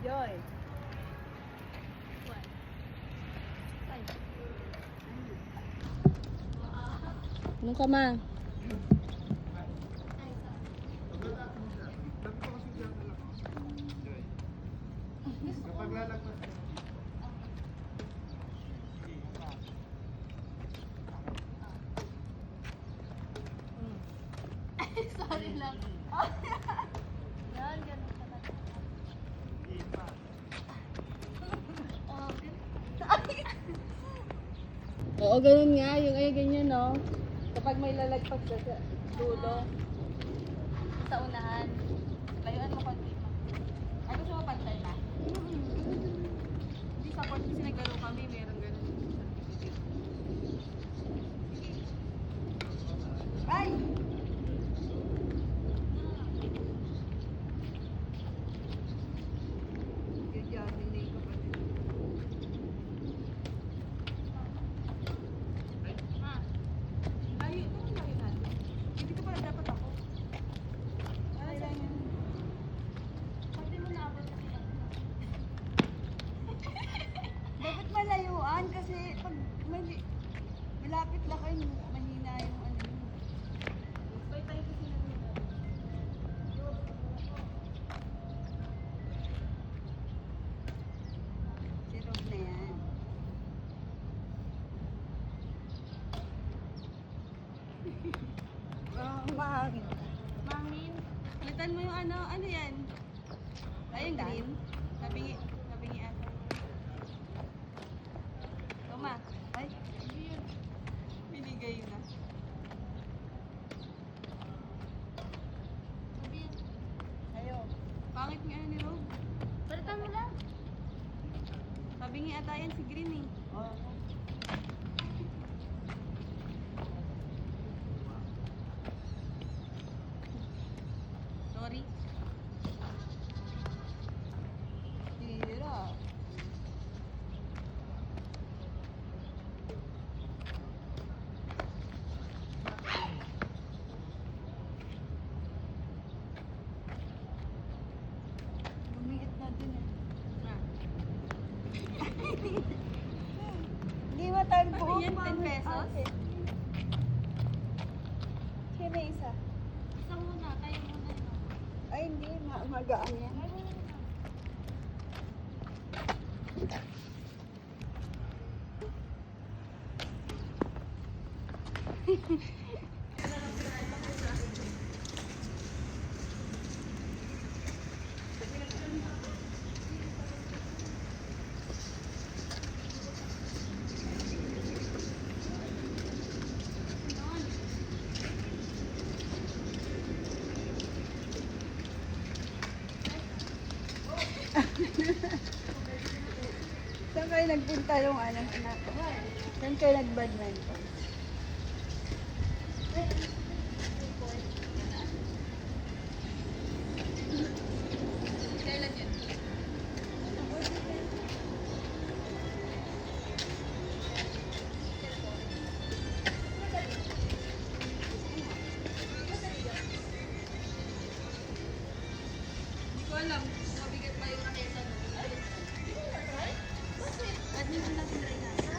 Joy. Ano ka ma? Sorry lang. Yan, ganun pala. Oo, ganun nga. Yung ay ganyan, no? Kapag may lalagpas sa dulo. Sa unahan. Layuan mo konti pa. Ay, gusto mo pantay na? Hindi support kasi naglaro kami. Meron ganun. Ay! Layo, ito ang layo natin. Hindi ka pala dapat ako. Ay, lang yan. Pati mo naabot kasi lang. Dapat malayuan kasi pag malapit lang kayo, mahina yung ano. Pwede tayo kasi lang yun. Si Rob na yan. Mahangin. Mangin. Palitan mo yung ano yan? Ay, yung green. Sabingi ata. Toma. Ay, binigay na. Ayo. Pangit nga ni Rob. Palitan mo lang. Sabingi ata yan si green eh. Oh. Sorry. Tira. Lumiit na din eh. Ah. Hindi mo tayo Ano buhok. yan, 10 pesos? Sino isa? Isang muna, kayo muna yun. Ay, hindi. Magaan yan. Saan kayo nagpunta yung anak? Saan kayo nag-badminton? Kailan yun? Hindi ko alam kung mabigat pa yung raketa. Badminton lang tinry natin.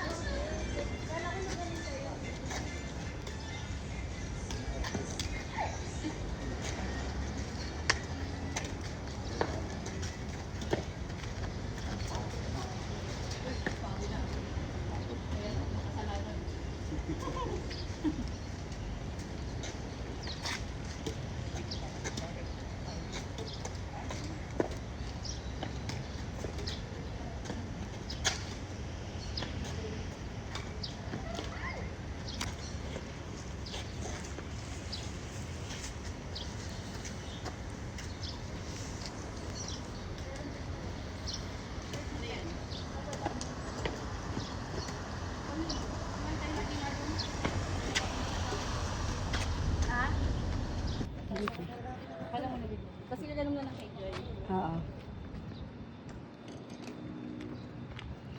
Akala mo nabigyan. Kasi nagano mo ng kay Joy. Oo.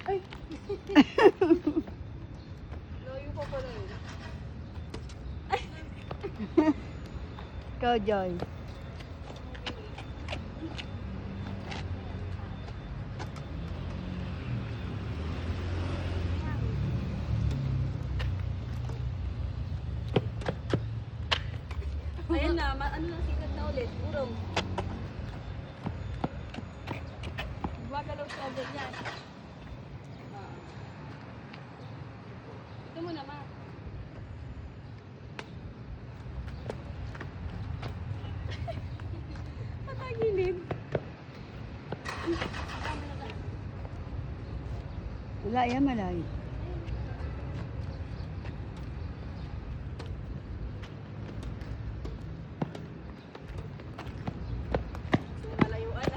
Ay! Layo pa pala yun. Ikaw, Joy. ano lang, sikat na ulit. Urong. Gumagalaw siya ganyan. Ito mo naman. Patagilid. Wala yan, malayo. Malayuan.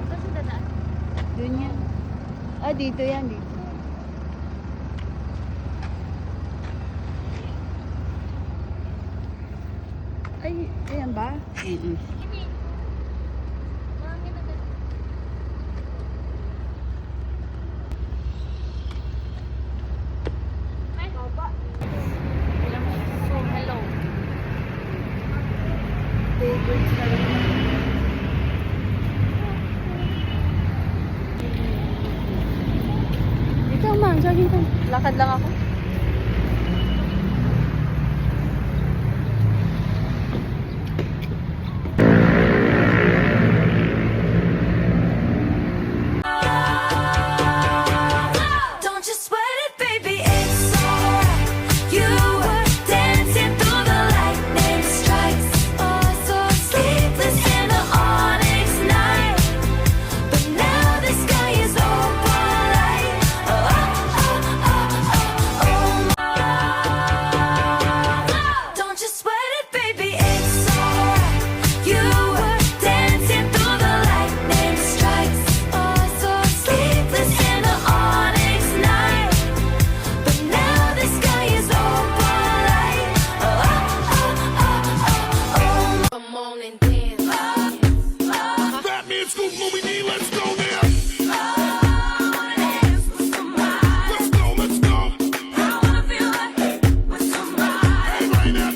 Saan sa dadaan? Doon yan. Ah, dito yan, dito. Ay, ayan ba? Hindi. Marami na dito. Ay, baba. So, hello. Favorite sa Ikaw, ma'am. Jogging ka. Lakad lang ako. Don't you sweat it, baby, it's alright. You were dancing through the lightning strikes. Oh, so sleepless in the onyx night. But now the sky is opal light. Oh, oh, oh, oh, oh, oh. Don't you sweat it, baby, it's alright. You were dancing through the lightning strikes. Oh, so sleepless in the onyx night. But now the sky is opal light. Oh, oh, oh, oh, oh, oh. Come on and dance. Batman, Scoop, Movie D, let's go now. Dance with somebody. Let's go, let's go. I wanna feel like with somebody. Hey, right now,